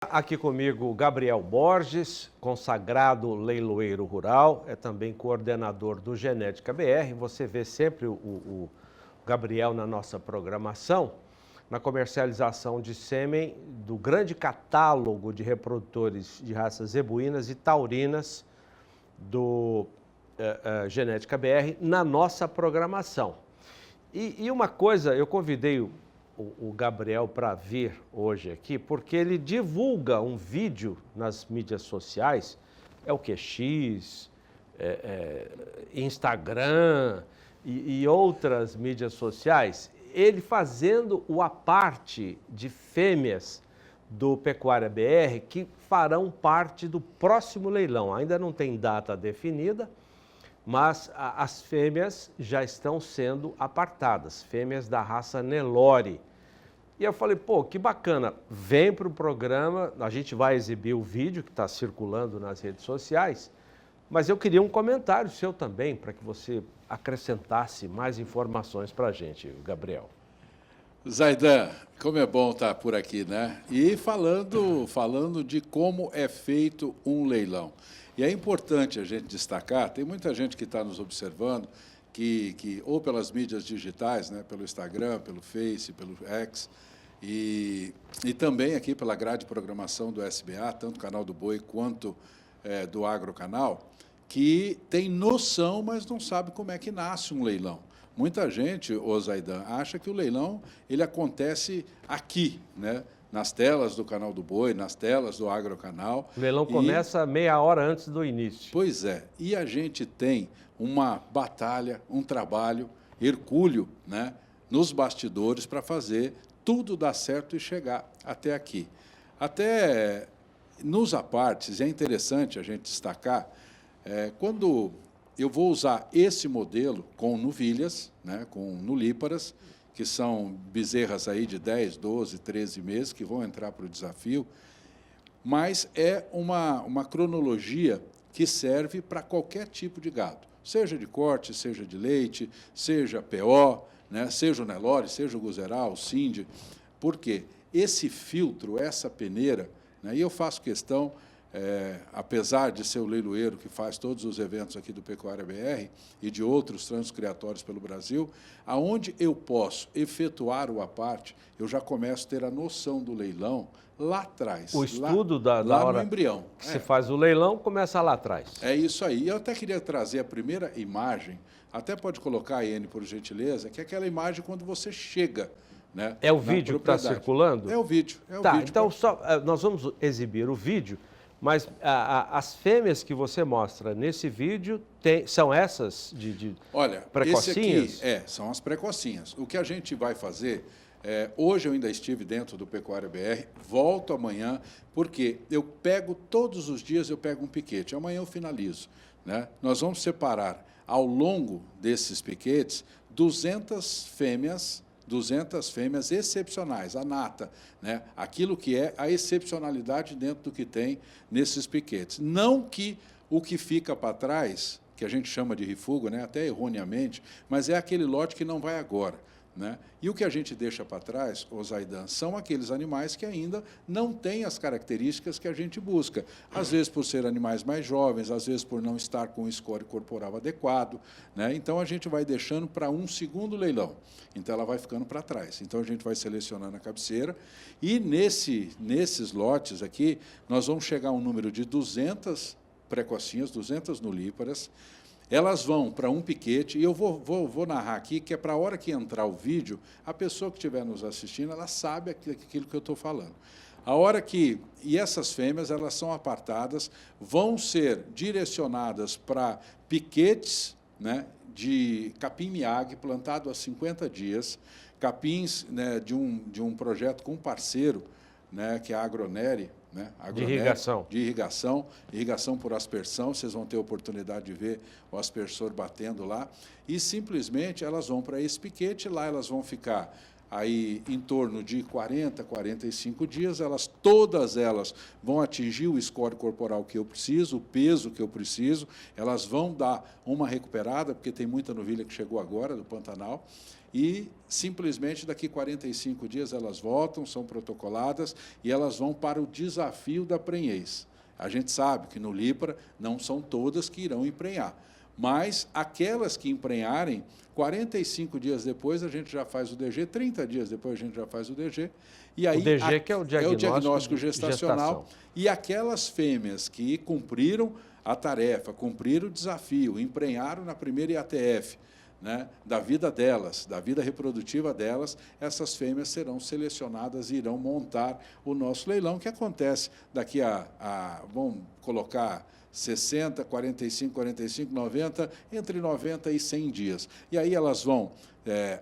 Aqui comigo Gabriel Borges, consagrado leiloeiro rural, é também coordenador do Genética BR. Você vê sempre o Gabriel na nossa programação, na comercialização de sêmen do grande catálogo de reprodutores de raças zebuínas e taurinas do Genética BR na nossa programação. E uma coisa, eu convidei o Gabriel para vir hoje aqui, porque ele divulga um vídeo nas mídias sociais, é o QX, Instagram e outras mídias sociais, ele fazendo o aparte de fêmeas do Pecuária BR que farão parte do próximo leilão. Ainda não tem data definida, mas as fêmeas já estão sendo apartadas, fêmeas da raça Nelore. E eu falei, pô, que bacana, vem para o programa, a gente vai exibir o vídeo que está circulando nas redes sociais, mas eu queria um comentário seu também, para que você acrescentasse mais informações para a gente, Gabriel. Zaidan, como é bom estar por aqui, né? E falando de como é feito um leilão. E é importante a gente destacar, tem muita gente que está nos observando, que ou pelas mídias digitais, né, pelo Instagram, pelo Face, pelo X, e também aqui pela grade de programação do SBA, tanto o Canal do Boi quanto do Agrocanal, que tem noção, mas não sabe como é que nasce um leilão. Muita gente, Zaidan, acha que o leilão ele acontece aqui, né, nas telas do Canal do Boi, nas telas do Agrocanal. O leilão começa meia hora antes do início. Pois é, e a gente tem uma batalha, um trabalho hercúleo, né, nos bastidores para fazer tudo dar certo e chegar até aqui. Até nos apartes, é interessante a gente destacar, quando eu vou usar esse modelo com novilhas, né, com nulíparas, que são bezerras aí de 10, 12, 13 meses, que vão entrar para o desafio, mas é uma cronologia que serve para qualquer tipo de gado, seja de corte, seja de leite, seja PO, né, seja o Nelore, seja o Guzeral, o Cindy, porque esse filtro, essa peneira, né, e eu faço questão, apesar de ser o leiloeiro que faz todos os eventos aqui do Pecuária BR e de outros transcriatórios pelo Brasil, aonde eu posso efetuar o aparte, eu já começo a ter a noção do leilão lá atrás. O estudo lá hora no embrião. Que se faz o leilão começa lá atrás. É isso aí. Eu até queria trazer a primeira imagem, até pode colocar a Iene, por gentileza, que é aquela imagem quando você chega, né, é o vídeo que está circulando? É o vídeo. Então nós vamos exibir o vídeo, mas as fêmeas que você mostra nesse vídeo são essas de Olha, precocinhas? Esse aqui são as precocinhas. O que a gente vai fazer, hoje eu ainda estive dentro do Pecuária BR, volto amanhã, porque eu pego todos os dias, eu pego um piquete. Amanhã eu finalizo, né? Nós vamos separar ao longo desses piquetes 200 fêmeas excepcionais, a nata, né? Aquilo que é a excepcionalidade dentro do que tem nesses piquetes. Não que o que fica para trás, que a gente chama de refúgio, né? Até erroneamente, mas é aquele lote que não vai agora, né? E o que a gente deixa para trás, Zaidan, são aqueles animais que ainda não têm as características que a gente busca. Às vezes por ser animais mais jovens, às vezes por não estar com o score corporal adequado, né? Então a gente vai deixando para um segundo leilão. Então ela vai ficando para trás. Então a gente vai selecionando a cabeceira e nesses lotes aqui nós vamos chegar a um número de 200 precocinhas, 200 nulíparas. Elas vão para um piquete, e eu vou narrar aqui, que é para a hora que entrar o vídeo, a pessoa que estiver nos assistindo, ela sabe aquilo que eu estou falando. E essas fêmeas, elas são apartadas, vão ser direcionadas para piquetes, né, de capim-miag, plantado há 50 dias, capins, né, de um projeto com um parceiro, né, que é a Agroneri, né? De irrigação. De irrigação por aspersão, vocês vão ter a oportunidade de ver o aspersor batendo lá, e simplesmente elas vão para esse piquete, lá elas vão ficar aí em torno de 40, 45 dias, todas elas vão atingir o score corporal que eu preciso, o peso que eu preciso, elas vão dar uma recuperada, porque tem muita novilha que chegou agora do Pantanal, e simplesmente daqui 45 dias elas voltam, são protocoladas e elas vão para o desafio da prenhez. A gente sabe que no LIPRA não são todas que irão emprenhar, mas aquelas que emprenharem, 45 dias depois a gente já faz o DG, 30 dias depois a gente já faz o DG. E aí, o DG que é o diagnóstico gestacional. E aquelas fêmeas que cumpriram a tarefa, cumpriram o desafio, emprenharam na primeira IATF, né, da vida delas, da vida reprodutiva delas, essas fêmeas serão selecionadas e irão montar o nosso leilão, que acontece daqui vamos colocar 60, 45, 45, 90, entre 90 e 100 dias. E aí elas vão,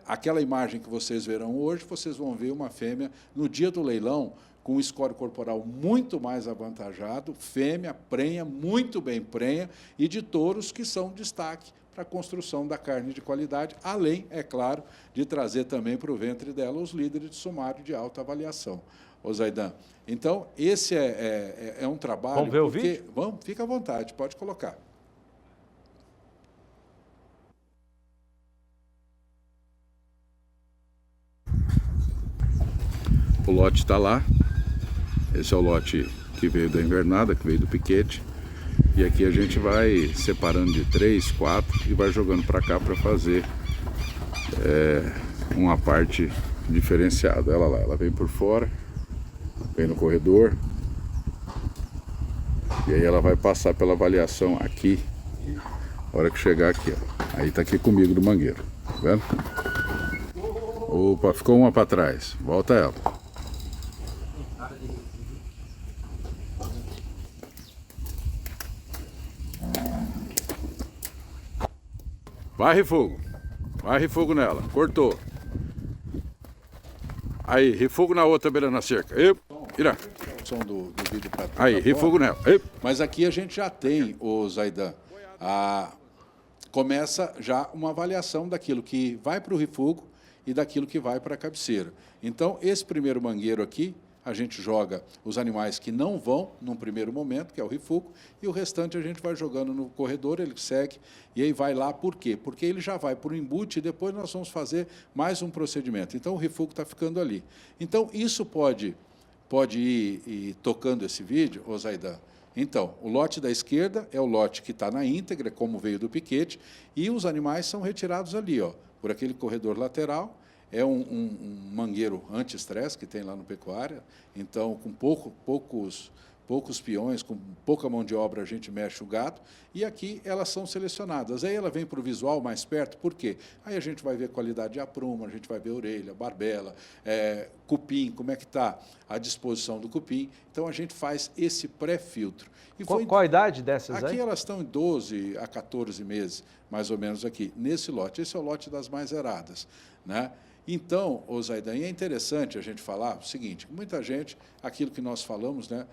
aquela imagem que vocês verão hoje, vocês vão ver uma fêmea no dia do leilão, com um score corporal muito mais avantajado, fêmea, prenha, muito bem prenha, e de touros que são destaque para a construção da carne de qualidade, além, é claro, de trazer também para o ventre dela os líderes de sumário de alta avaliação. Ô Zaidan, então, esse é um trabalho... Vamos ver o vídeo? Vamos, fica à vontade, pode colocar. O lote está lá. Esse é o lote que veio da invernada, que veio do piquete. E aqui a gente vai separando de 3, 4 e vai jogando para cá para fazer uma parte diferenciada. Ela lá, ela vem por fora, vem no corredor. E aí ela vai passar pela avaliação aqui. A hora que chegar aqui, ó. Aí tá aqui comigo do mangueiro. Tá vendo? Opa, ficou uma para trás. Volta ela. Vai refogo nela, cortou. Aí, refogo na outra beirando a cerca. Ira. Som do vídeo pra aí, refogo nela. Mas aqui a gente já tem, o Zaidan, começa já uma avaliação daquilo que vai para o refogo e daquilo que vai para a cabeceira. Então, esse primeiro mangueiro aqui, a gente joga os animais que não vão num primeiro momento, que é o refugo, e o restante a gente vai jogando no corredor, ele segue, e aí vai lá, por quê? Porque ele já vai para o embute e depois nós vamos fazer mais um procedimento. Então, o refugo está ficando ali. Então, isso pode ir tocando esse vídeo, ô Zaidan. Então, o lote da esquerda é o lote que está na íntegra, como veio do piquete, e os animais são retirados ali, ó, por aquele corredor lateral. É um mangueiro anti-estresse que tem lá no pecuária, então, com poucos peões, com pouca mão de obra, a gente mexe o gado, e aqui elas são selecionadas. Aí ela vem para o visual mais perto, por quê? Aí a gente vai ver qualidade de apruma, a gente vai ver orelha, barbela, cupim, como é que está a disposição do cupim. Então, a gente faz esse pré-filtro. Qual a idade dessas aí? Aqui elas estão em 12 a 14 meses, mais ou menos aqui, nesse lote. Esse é o lote das mais zeradas, né? Então, ô Zaidan, é interessante a gente falar o seguinte, muita gente, aquilo que nós falamos, né,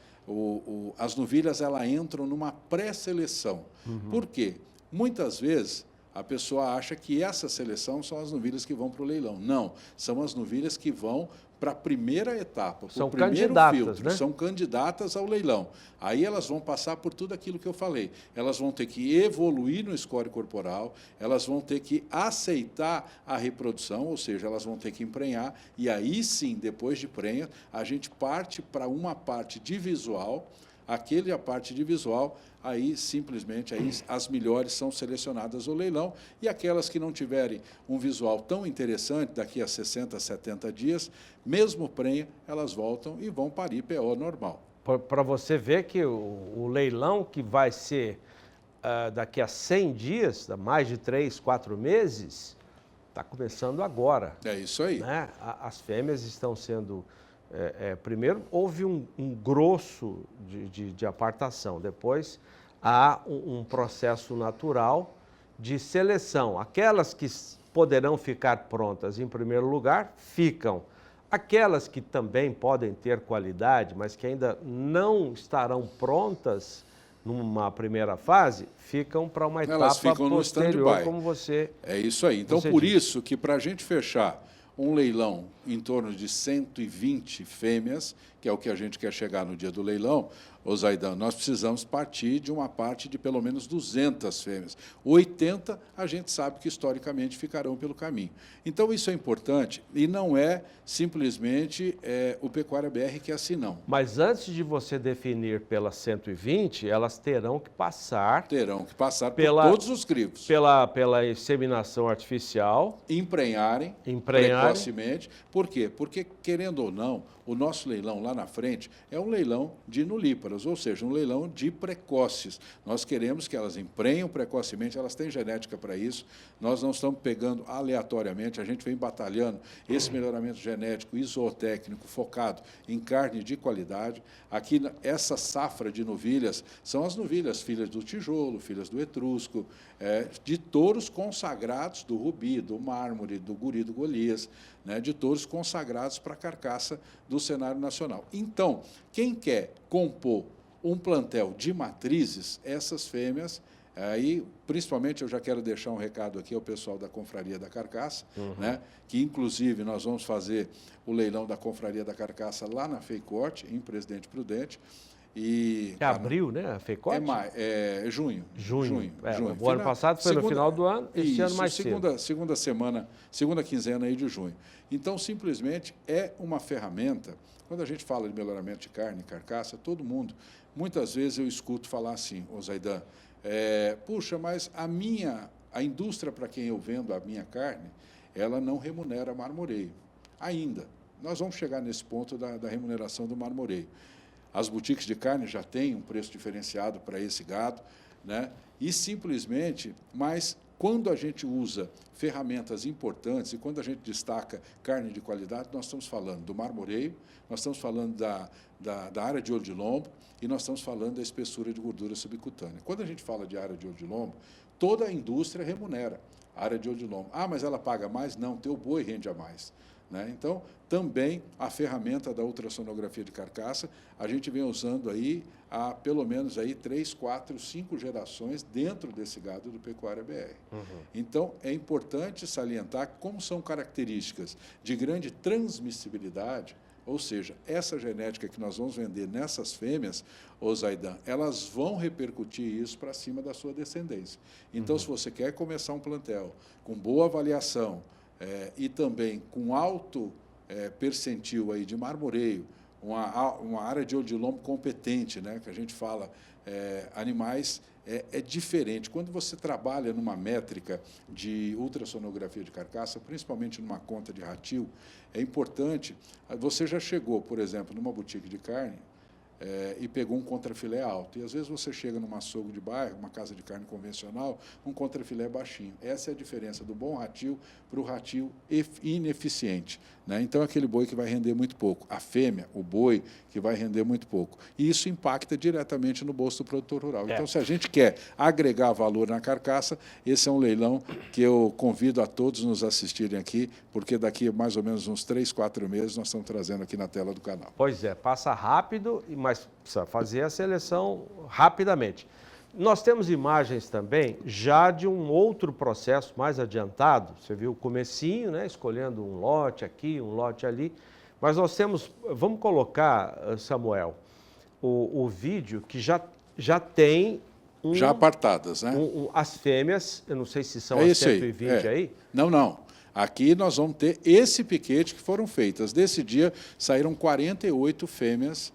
as novilhas elas entram numa pré-seleção. Por quê? Muitas vezes a pessoa acha que essa seleção são as novilhas que vão para o leilão. Não, são as novilhas que vão para a primeira etapa, para o primeiro filtro, né? São candidatas ao leilão. Aí elas vão passar por tudo aquilo que eu falei. Elas vão ter que evoluir no score corporal, elas vão ter que aceitar a reprodução, ou seja, elas vão ter que emprenhar, e aí sim, depois de prenha, a gente parte para uma parte de visual, a parte de visual, aí simplesmente as melhores são selecionadas ao leilão, e aquelas que não tiverem um visual tão interessante, daqui a 60, 70 dias, mesmo prenha, elas voltam e vão parir PO normal. Para você ver que o leilão que vai ser daqui a 100 dias, mais de 3, 4 meses, está começando agora. É isso aí. Né? As fêmeas estão sendo... primeiro, houve um grosso de apartação, depois há um processo natural de seleção. Aquelas que poderão ficar prontas em primeiro lugar, ficam. Aquelas que também podem ter qualidade, mas que ainda não estarão prontas numa primeira fase, ficam para uma etapa posterior, como você... É isso aí. Então, por isso que para a gente fechar um leilão em torno de 120 fêmeas que é o que a gente quer chegar no dia do leilão, ô Zaidan, nós precisamos partir de uma parte de pelo menos 200 fêmeas. 80, a gente sabe que historicamente ficarão pelo caminho. Então, isso é importante e não é simplesmente o Pecuária BR que é assim, não. Mas antes de você definir pelas 120, elas terão que passar... Terão que passar por todos os crivos. Pela inseminação artificial. Emprenharem precocemente. Por quê? Porque, querendo ou não, o nosso leilão lá na frente é um leilão de nulíparas, ou seja, um leilão de precoces. Nós queremos que elas emprenham precocemente, elas têm genética para isso, nós não estamos pegando aleatoriamente, a gente vem batalhando esse melhoramento genético isotécnico focado em carne de qualidade. Aqui, essa safra de novilhas são as novilhas filhas do tijolo, filhas do etrusco, de touros consagrados do rubi, do mármore, do guri, do Golias, né, de touros consagrados para a carcaça do cenário nacional. Então, quem quer compor um plantel de matrizes, essas fêmeas, aí, principalmente, eu já quero deixar um recado aqui ao pessoal da Confraria da Carcaça, né, que, inclusive, nós vamos fazer o leilão da Confraria da Carcaça lá na FEICORTE, em Presidente Prudente. E, é abril, né? A FEICORTE? É junho. Junho. O ano passado foi no final do ano, esse ano mais cedo. Segunda quinzena aí de junho. Então, simplesmente, é uma ferramenta. Quando a gente fala de melhoramento de carne, carcaça, todo mundo, muitas vezes eu escuto falar assim, ô Zaidan, puxa, mas a indústria para quem eu vendo a minha carne, ela não remunera marmoreio. Ainda. Nós vamos chegar nesse ponto da remuneração do marmoreio. As boutiques de carne já têm um preço diferenciado para esse gado, né? E simplesmente, mas quando a gente usa ferramentas importantes e quando a gente destaca carne de qualidade, nós estamos falando do marmoreio, nós estamos falando da área de olho de lombo e nós estamos falando da espessura de gordura subcutânea. Quando a gente fala de área de olho de lombo, toda a indústria remunera a área de olho de lombo. Ah, mas ela paga mais? Não, teu boi rende a mais. Né? Então, também a ferramenta da ultrassonografia de carcaça, a gente vem usando aí há pelo menos aí 3, 4, 5 gerações dentro desse gado do Pecuária BR. Então, é importante salientar como são características de grande transmissibilidade, ou seja, essa genética que nós vamos vender nessas fêmeas, ô Zaidan, elas vão repercutir isso para cima da sua descendência. Então, se você quer começar um plantel com boa avaliação, e também com alto percentil aí de marmoreio, uma área de olho de lombo competente, né, que a gente fala, animais, é diferente. Quando você trabalha numa métrica de ultrassonografia de carcaça, principalmente numa conta de ratil, é importante. Você já chegou, por exemplo, numa boutique de carne, e pegou um contrafilé alto. E, às vezes, você chega num açougue de bairro, uma casa de carne convencional, um contrafilé baixinho. Essa é a diferença do bom ratil para o ratil ineficiente. Né? Então, é aquele boi que vai render muito pouco. A fêmea, o boi, que vai render muito pouco. E isso impacta diretamente no bolso do produtor rural. Então, se a gente quer agregar valor na carcaça, esse é um leilão que eu convido a todos nos assistirem aqui, porque daqui a mais ou menos uns 3, 4 meses nós estamos trazendo aqui na tela do canal. Pois é, passa rápido, mas precisa fazer a seleção rapidamente. Nós temos imagens também já de um outro processo mais adiantado. Você viu o comecinho, né? Escolhendo um lote aqui, um lote ali. Mas nós temos, vamos colocar, Samuel, o vídeo que já tem... já apartadas, né? As fêmeas, eu não sei se são as 120 aí. Não. Aqui nós vamos ter esse piquete que foram feitas. Desse dia saíram 48 fêmeas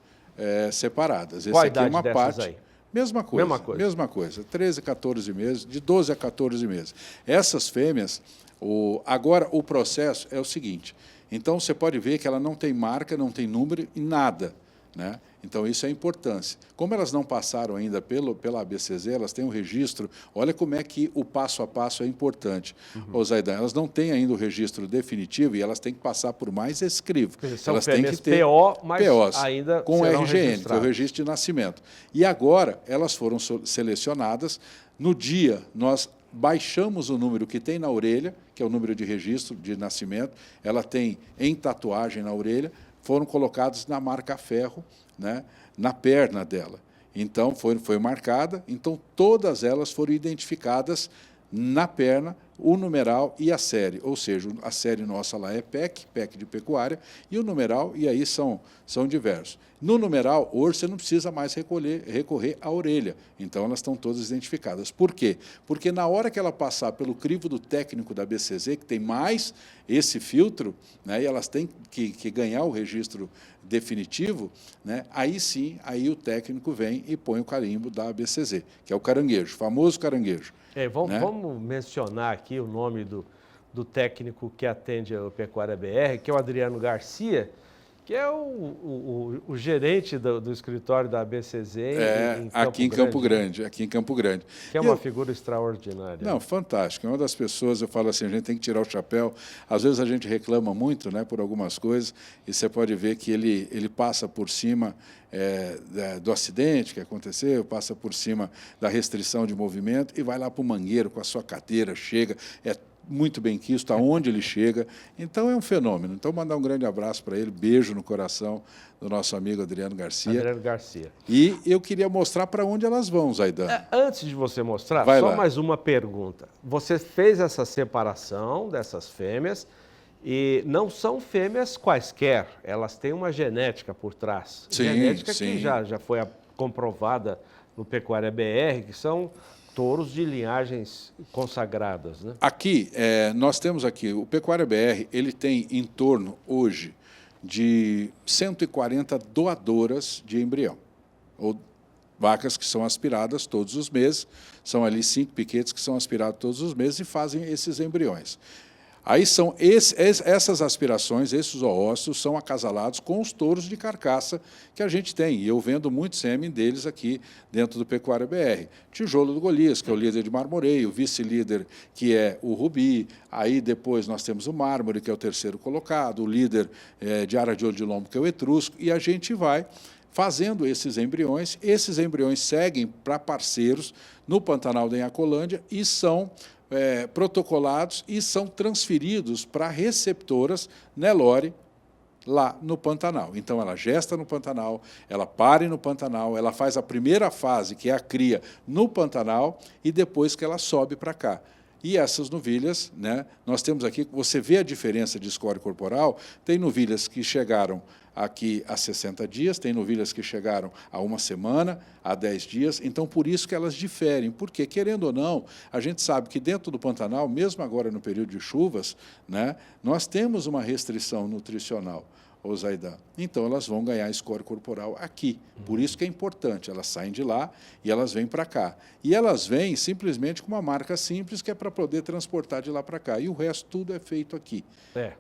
separadas. Qual a aqui é idade uma dessas parte. Aí? Mesma coisa, 13, 14 meses, de 12 a 14 meses. Essas fêmeas, agora o processo é o seguinte, então você pode ver que ela não tem marca, não tem número e nada, né? Então, isso é a importância. Como elas não passaram ainda pela ABCZ, elas têm um registro, olha como é que o passo a passo é importante. Ô Zaidan, elas não têm ainda o registro definitivo e elas têm que passar por mais esse crivo. Elas têm que ter PO, mas POs, ainda com o RGN, que é o registro de nascimento. E agora, elas foram selecionadas. No dia, nós baixamos o número que tem na orelha, que é o número de registro de nascimento, ela tem em tatuagem na orelha, foram colocados na marca ferro, né, na perna dela. Então, foi marcada, então todas elas foram identificadas na perna, o numeral e a série, ou seja, a série nossa lá é PEC, PEC de pecuária, e o numeral, e aí são diversos. No numeral, hoje você não precisa mais recorrer à orelha, então elas estão todas identificadas. Por quê? Porque na hora que ela passar pelo crivo do técnico da BCZ, que tem mais esse filtro, né, e elas têm que ganhar o registro definitivo, né, aí sim, aí o técnico vem e põe o carimbo da BCZ, que é o caranguejo, o famoso caranguejo. Vamos mencionar aqui o nome do técnico que atende a Pecuária BR, que é o Adriano Garcia, que é o gerente do escritório da ABCZ aqui em Campo Grande. Aqui em Campo Grande. Que é uma figura extraordinária. Não, fantástico. É uma das pessoas, eu falo assim, a gente tem que tirar o chapéu. Às vezes a gente reclama muito, né, por algumas coisas, e você pode ver que ele passa por cima do acidente que aconteceu, passa por cima da restrição de movimento e vai lá para o mangueiro com a sua cadeira, chega, muito bem quisto, aonde ele chega. Então, é um fenômeno. Então, mandar um grande abraço para ele, beijo no coração do nosso amigo Adriano Garcia. Adriano Garcia. E eu queria mostrar para onde elas vão, Zaidan. Antes de você mostrar, só mais uma pergunta. Você fez essa separação dessas fêmeas e não são fêmeas quaisquer, elas têm uma genética por trás. Sim, genética sim. que já foi comprovada no Pecuária BR, que são touros de linhagens consagradas, né? Aqui, nós temos aqui, o Pecuária BR, ele tem em torno, hoje, de 140 doadoras de embrião, ou vacas que são aspiradas todos os meses, são ali 5 piquetes que são aspirados todos os meses e fazem esses embriões. Aí são essas aspirações, esses oócitos, são acasalados com os touros de carcaça que a gente tem. E eu vendo muito sêmen deles aqui dentro do Pecuária BR. Tijolo do Golias, que é o líder de marmoreio, o vice-líder, que é o Rubi. Aí depois nós temos o Mármore, que é o terceiro colocado, o líder de Ara de Olho de Lombo, que é o Etrusco. E a gente vai fazendo esses embriões seguem para parceiros no Pantanal da Inhacolândia e são protocolados e são transferidos para receptoras Nelore lá no Pantanal. Então, ela gesta no Pantanal, ela pare no Pantanal, ela faz a primeira fase, que é a cria, no Pantanal, e depois que ela sobe para cá. E essas novilhas, né, nós temos aqui, você vê a diferença de score corporal, tem novilhas que chegaram aqui há 60 dias, tem novilhas que chegaram a 1 semana, a 10 dias, então por isso que elas diferem, porque, querendo ou não, a gente sabe que dentro do Pantanal, mesmo agora no período de chuvas, né, nós temos uma restrição nutricional, ô Zaidan. Então, elas vão ganhar score corporal aqui. Por isso que é importante, elas saem de lá e elas vêm para cá. E elas vêm simplesmente com uma marca simples, que é para poder transportar de lá para cá. E o resto tudo é feito aqui.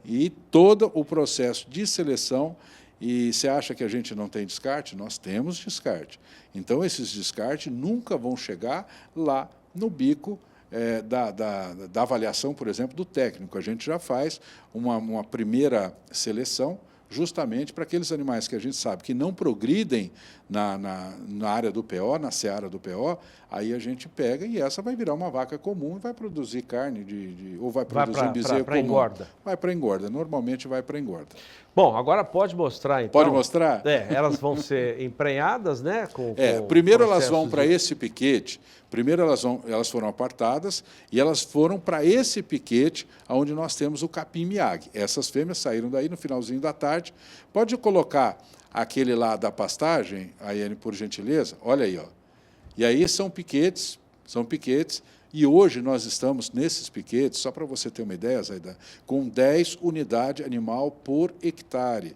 E todo o processo de seleção. E você acha que a gente não tem descarte? Nós temos descarte. Então, esses descartes nunca vão chegar lá no bico da avaliação, por exemplo, do técnico. A gente já faz uma primeira seleção, justamente para aqueles animais que a gente sabe que não progridem na área do PO, na seara do PO, aí a gente pega e essa vai virar uma vaca comum e vai produzir carne, ou vai produzir um bezerro comum. Engorda. Vai para engorda, normalmente vai para engorda. Bom, agora pode mostrar, então. Pode mostrar? Elas vão ser emprenhadas, né? Primeiro elas vão para esse piquete, primeiro elas foram apartadas e elas foram para esse piquete onde nós temos o capim Miyagi. Essas fêmeas saíram daí no finalzinho da tarde. Pode colocar aquele lá da pastagem, Aiane, por gentileza? Olha aí, ó. E aí são piquetes, e hoje nós estamos nesses piquetes, só para você ter uma ideia, Zaidan, com 10 unidades animal por hectare.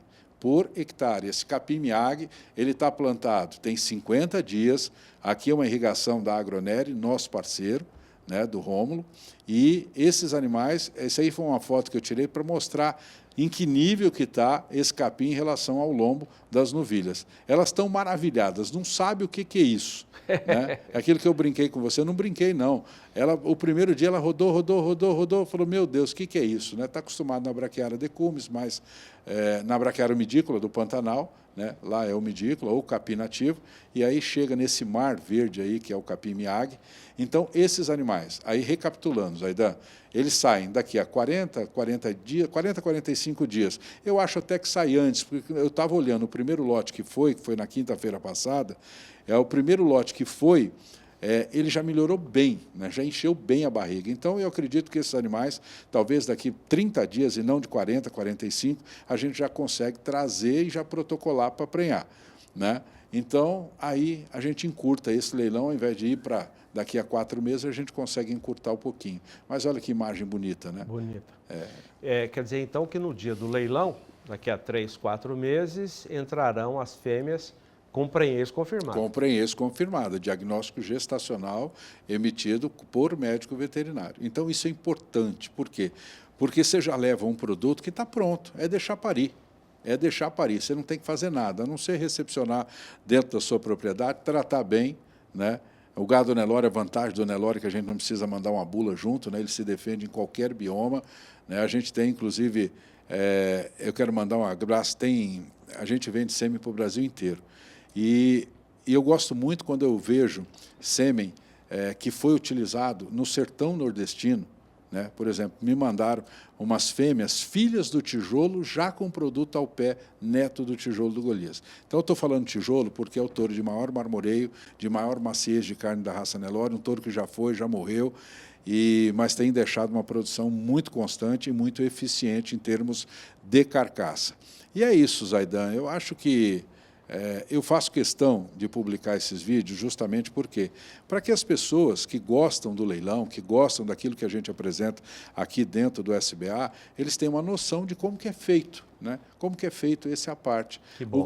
Esse capim Miyagi, ele está plantado, tem 50 dias, aqui é uma irrigação da Agroneri, nosso parceiro, né, do Rômulo, e esses animais, essa aí foi uma foto que eu tirei para mostrar em que nível que está esse capim em relação ao lombo das novilhas. Elas estão maravilhadas, não sabem o que é isso. Né? Aquilo que eu brinquei com você, eu não brinquei, não. O primeiro dia ela rodou, falou, meu Deus, o que é isso? Está acostumado na braquiária decumis, mas na braquiária midícola do Pantanal, né? Lá é o midícola ou o capim nativo, e aí chega nesse mar verde aí, que é o capim Miyagi. Então, esses animais, aí recapitulando, Zaidan, eles saem daqui a 40, 45 dias. Eu acho até que sai antes, porque eu estava olhando o primeiro lote que foi na quinta-feira passada, o primeiro lote que foi ele já melhorou bem, né? Já encheu bem a barriga. Então, eu acredito que esses animais, talvez daqui 30 dias, e não de 40, 45, a gente já consegue trazer e já protocolar para prenhar, né? Então, aí a gente encurta esse leilão, ao invés de ir para daqui a 4 meses, a gente consegue encurtar um pouquinho. Mas olha que imagem bonita, né? Bonita. Quer dizer, então, que no dia do leilão, daqui a 3, 4 meses, entrarão as fêmeas com prenhez confirmado. Com prenhez confirmado, diagnóstico gestacional emitido por médico veterinário. Então, isso é importante. Por quê? Porque você já leva um produto que está pronto, é deixar parir. É deixar parir, você não tem que fazer nada, a não ser recepcionar dentro da sua propriedade, tratar bem, né? O gado Nelore, a vantagem do Nelore é que a gente não precisa mandar uma bula junto, né? Ele se defende em qualquer bioma, né? A gente tem, inclusive, eu quero mandar um abraço, a gente vende sêmen para o Brasil inteiro. E eu gosto muito quando eu vejo sêmen que foi utilizado no sertão nordestino, né? Por exemplo, me mandaram umas fêmeas, filhas do tijolo, já com produto ao pé, neto do tijolo do Golias. Então, eu estou falando tijolo porque é o touro de maior marmoreio, de maior maciez de carne da raça Nelore, um touro que já morreu, mas tem deixado uma produção muito constante e muito eficiente em termos de carcaça. E é isso, Zaidan. Eu acho que eu faço questão de publicar esses vídeos justamente porque para que as pessoas que gostam do leilão, que gostam daquilo que a gente apresenta aqui dentro do SBA, eles tenham uma noção de como que é feito, né? Como que é feito esse à parte.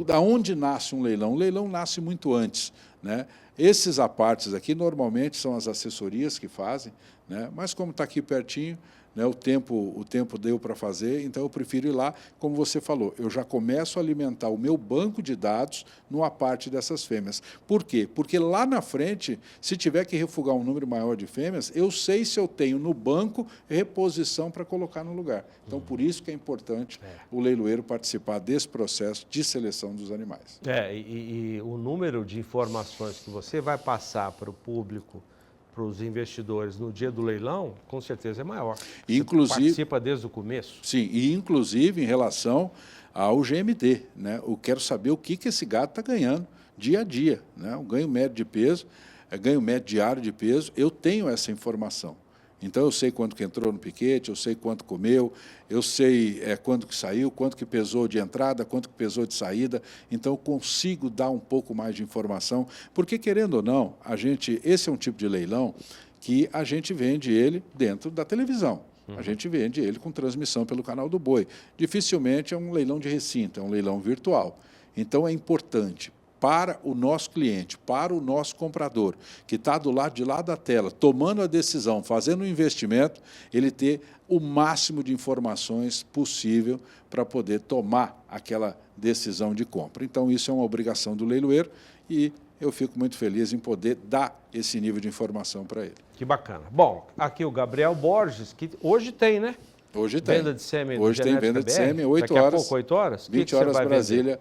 Da onde nasce um leilão? O leilão nasce muito antes, né? Esses apartes aqui normalmente são as assessorias que fazem, né? Mas como está aqui pertinho, né, o tempo deu para fazer, então eu prefiro ir lá, como você falou, eu já começo a alimentar o meu banco de dados numa parte dessas fêmeas. Por quê? Porque lá na frente, se tiver que refugar um número maior de fêmeas, eu sei se eu tenho no banco reposição para colocar no lugar. Então, por isso que é importante o leiloeiro participar desse processo de seleção dos animais. E o número de informações que você vai passar para o público, para os investidores no dia do leilão, com certeza é maior. Inclusive, você participa desde o começo? Sim, e inclusive em relação ao GMD, né? Eu quero saber o que esse gado está ganhando dia a dia, né? O ganho médio de peso, ganho médio diário de peso, eu tenho essa informação. Então, eu sei quanto que entrou no piquete, eu sei quanto comeu, eu sei quanto que saiu, quanto que pesou de entrada, quanto que pesou de saída. Então, eu consigo dar um pouco mais de informação, porque, querendo ou não, esse é um tipo de leilão que a gente vende ele dentro da televisão. A gente vende ele com transmissão pelo canal do Boi. Dificilmente é um leilão de recinto, é um leilão virtual. Então, é importante para o nosso cliente, para o nosso comprador, que está do lado de lá da tela, tomando a decisão, fazendo o investimento, ele ter o máximo de informações possível para poder tomar aquela decisão de compra. Então, isso é uma obrigação do leiloeiro e eu fico muito feliz em poder dar esse nível de informação para ele. Que bacana. Bom, aqui o Gabriel Borges, que hoje tem, né? Hoje tem. Venda de sêmen. Hoje tem venda de sêmen, 8 horas. Daqui a pouco, 8 horas? 20 horas Brasília.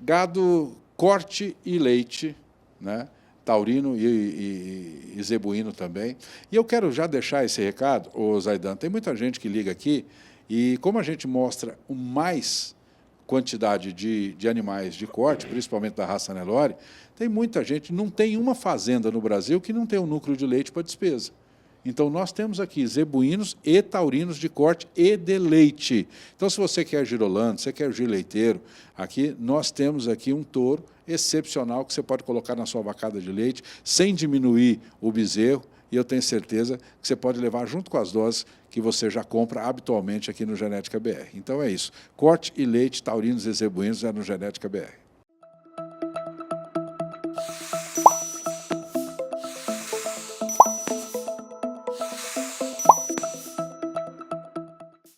Gado corte e leite, né? Taurino e zebuíno também. E eu quero já deixar esse recado, Zaidan, tem muita gente que liga aqui e como a gente mostra mais quantidade de animais de corte, principalmente da raça Nelore, tem muita gente, não tem uma fazenda no Brasil que não tem um núcleo de leite para despesa. Então, nós temos aqui zebuínos e taurinos de corte e de leite. Então, se você quer girolando, você quer gileiteiro, aqui nós temos aqui um touro excepcional que você pode colocar na sua vacada de leite, sem diminuir o bezerro, e eu tenho certeza que você pode levar junto com as doses que você já compra habitualmente aqui no Genética BR. Então, é isso. Corte e leite, taurinos e zebuínos é no Genética BR.